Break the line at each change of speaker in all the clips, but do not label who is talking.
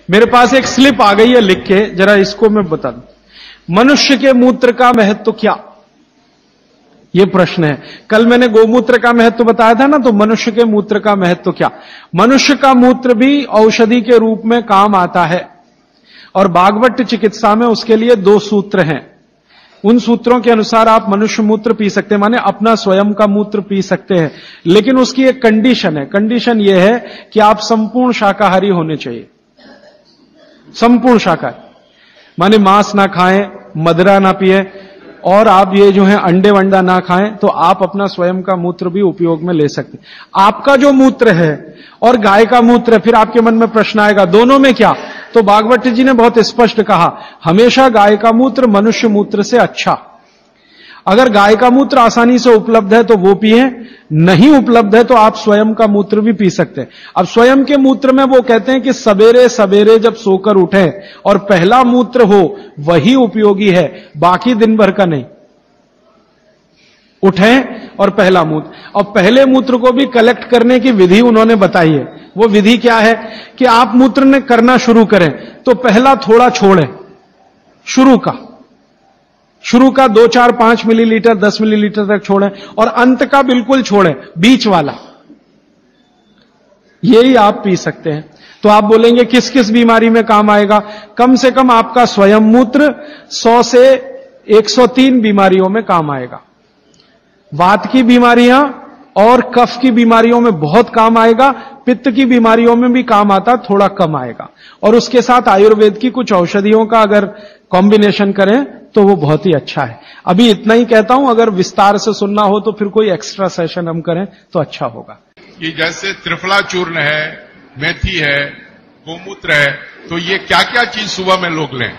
मेरे पास एक स्लिप आ गई है लिख के, जरा इसको मैं बता दूं। मनुष्य के मूत्र का महत्व क्या, ये प्रश्न है। कल मैंने गोमूत्र का महत्व बताया था ना, तो मनुष्य के मूत्र का महत्व क्या। मनुष्य का मूत्र भी औषधि के रूप में काम आता है, और भागवत चिकित्सा में उसके लिए 2 सूत्र हैं। उन सूत्रों के अनुसार आप मनुष्य मूत्र पी सकते हैं, माने अपना स्वयं का मूत्र पी सकते हैं, लेकिन उसकी एक कंडीशन है। कंडीशन यह है कि आप संपूर्ण शाकाहारी होने चाहिए। संपूर्ण शाकाहारी माने मांस ना खाएं, मदिरा ना पिए, और आप ये जो है अंडे वंडा ना खाएं, तो आप अपना स्वयं का मूत्र भी उपयोग में ले सकते हैं। आपका जो मूत्र है और गाय का मूत्र है, फिर आपके मन में प्रश्न आएगा दोनों में क्या। तो भागवत जी ने बहुत स्पष्ट कहा, हमेशा गाय का मूत्र मनुष्य मूत्र से अच्छा। अगर गाय का मूत्र आसानी से उपलब्ध है तो वो पिए, नहीं उपलब्ध है तो आप स्वयं का मूत्र भी पी सकते हैं। अब स्वयं के मूत्र में वो कहते हैं कि सवेरे सवेरे जब सोकर उठे और पहला मूत्र हो वही उपयोगी है, बाकी दिन भर का नहीं। उठें और पहला मूत्र, और पहले मूत्र को भी कलेक्ट करने की विधि उन्होंने बताई है। वो विधि क्या है कि आप मूत्र ने करना शुरू करें तो पहला थोड़ा छोड़ें, शुरू का 2, 4, 5 मिलीलीटर 10 मिलीलीटर तक छोड़ें, और अंत का बिल्कुल छोड़ें, बीच वाला यही आप पी सकते हैं। तो आप बोलेंगे किस किस बीमारी में काम आएगा। कम से कम आपका स्वयं मूत्र 100 से 103 बीमारियों में काम आएगा। वात की बीमारियां और कफ की बीमारियों में बहुत काम आएगा, पित्त की बीमारियों में भी काम आता, थोड़ा कम आएगा। और उसके साथ आयुर्वेद की कुछ औषधियों का अगर कॉम्बिनेशन करें तो वो बहुत ही अच्छा है। अभी इतना ही कहता हूं, अगर विस्तार से सुनना हो तो फिर कोई एक्स्ट्रा सेशन हम करें तो अच्छा होगा।
कि जैसे त्रिफला चूर्ण है, मेथी है, गोमूत्र है, तो ये क्या क्या चीज सुबह में लोग लें,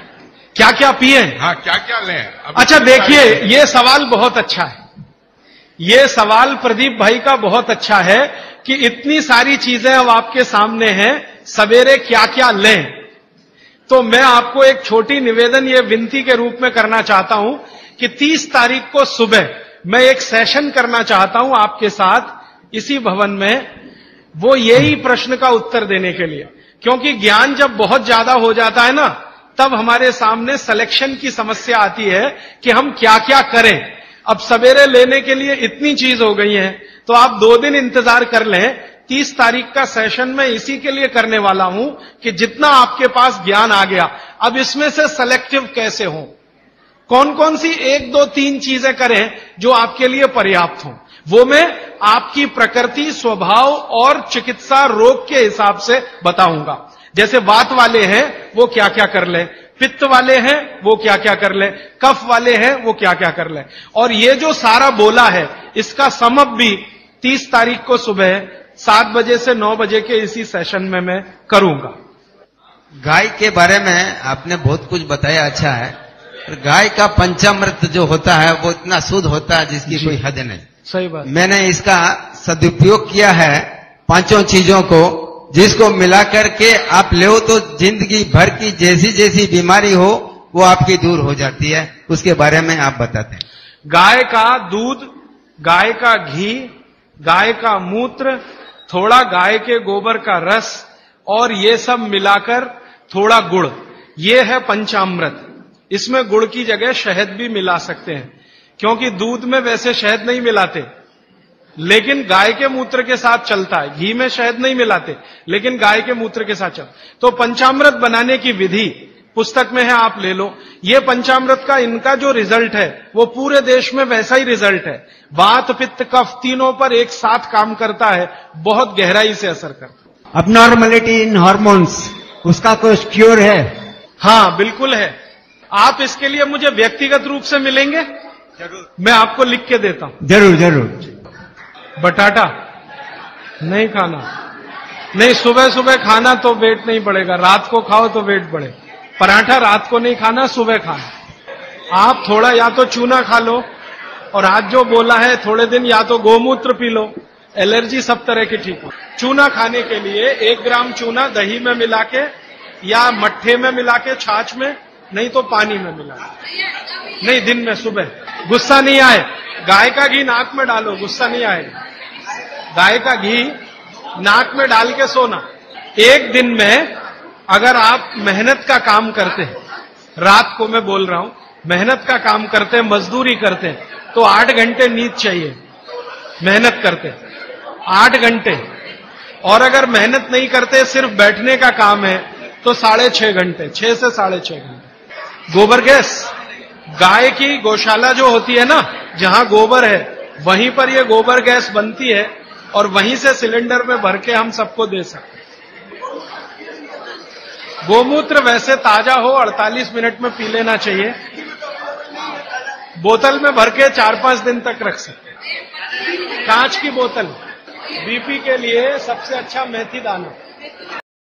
क्या क्या पिए?
हाँ, क्या क्या लें?
अच्छा देखिए, ये सवाल बहुत अच्छा है। ये सवाल प्रदीप भाई का बहुत अच्छा है कि इतनी सारी चीजें अब आपके सामने हैं, सवेरे क्या क्या लें। तो मैं आपको एक छोटी निवेदन, ये विनती के रूप में करना चाहता हूं कि 30 तारीख को सुबह मैं एक सेशन करना चाहता हूं आपके साथ इसी भवन में, वो यही प्रश्न का उत्तर देने के लिए। क्योंकि ज्ञान जब बहुत ज्यादा हो जाता है ना, तब हमारे सामने सिलेक्शन की समस्या आती है कि हम क्या क्या करें। अब सवेरे लेने के लिए इतनी चीज हो गई है, तो आप 2 दिन इंतजार कर लें। 30 तारीख का सेशन मैं इसी के लिए करने वाला हूं कि जितना आपके पास ज्ञान आ गया, अब इसमें से सेलेक्टिव कैसे हो, कौन कौन सी 1, 2, 3 चीजें करें जो आपके लिए पर्याप्त हो। वो मैं आपकी प्रकृति, स्वभाव और चिकित्सा रोग के हिसाब से बताऊंगा। जैसे वात वाले हैं वो क्या क्या कर लें, पित्त वाले हैं वो क्या क्या कर लें, कफ वाले हैं वो क्या क्या कर लें। और ये जो सारा बोला है इसका समअप भी 30 तारीख को सुबह 7 बजे से 9 बजे के इसी सेशन में मैं करूंगा।
गाय के बारे में आपने बहुत कुछ बताया, अच्छा है। पर गाय का पंचामृत जो होता है वो इतना शुद्ध होता है जिसकी कोई हद नहीं।
सही बात।
मैंने इसका सदुपयोग किया है 5 चीजों को, जिसको मिला करके आप ले तो जिंदगी भर की जैसी जैसी बीमारी हो वो आपकी दूर हो जाती है। उसके बारे में आप बताते हैं।
गाय का दूध, गाय का घी, गाय का मूत्र, थोड़ा गाय के गोबर का रस, और ये सब मिलाकर थोड़ा गुड़, ये है पंचामृत। इसमें गुड़ की जगह शहद भी मिला सकते हैं, क्योंकि दूध में वैसे शहद नहीं मिलाते, लेकिन गाय के मूत्र के साथ चलता है। घी में शहद नहीं मिलाते, लेकिन गाय के मूत्र के साथ चलता। तो पंचामृत बनाने की विधि पुस्तक में है, आप ले लो। ये पंचामृत का इनका जो रिजल्ट है वो पूरे देश में वैसा ही रिजल्ट है। वात, पित्त, कफ तीनों पर एक साथ काम करता है, बहुत गहराई से असर करता है।
अबनॉर्मलिटी इन हार्मोन्स, उसका कोई क्योर है?
हाँ बिल्कुल है। आप इसके लिए मुझे व्यक्तिगत रूप से मिलेंगे? जरूर, मैं आपको लिख के देता हूं।
जरूर जरूर।
बटाटा नहीं खाना, नहीं सुबह सुबह खाना तो वेट नहीं बढ़ेगा, रात को खाओ तो वेट बढ़े। पराठा रात को नहीं खाना, सुबह खाना। आप थोड़ा या तो चूना खा लो, और आज जो बोला है थोड़े दिन या तो गोमूत्र पी लो, एलर्जी सब तरह की ठीक हो। चूना खाने के लिए 1 ग्राम चूना दही में मिला के या मट्ठे में मिला के, छाछ में, नहीं तो पानी में मिला के, नहीं दिन में सुबह। गुस्सा नहीं आए, गाय का घी नाक में डालो, गुस्सा नहीं आएगा। गाय का घी नाक में डाल के सोना। 1 दिन में अगर आप मेहनत का काम करते हैं, रात को मैं बोल रहा हूं, मेहनत का काम करते हैं, मजदूरी करते हैं, तो 8 घंटे नींद चाहिए। मेहनत करते 8 घंटे, और अगर मेहनत नहीं करते, सिर्फ बैठने का काम है, तो 6.5 घंटे, 6 से 6.5 घंटे। गोबर गैस, गाय की गौशाला जो होती है ना, जहां गोबर है, वहीं पर ये गोबर गैस बनती है और वहीं से सिलेंडर में भर के हम सबको दे सकते हैं। गोमूत्र वैसे ताजा हो 48 मिनट में पी लेना चाहिए। बोतल में भर के 4-5 दिन तक रख सकते हैं। कांच की बोतल। बीपी के लिए सबसे अच्छा मेथी दाना।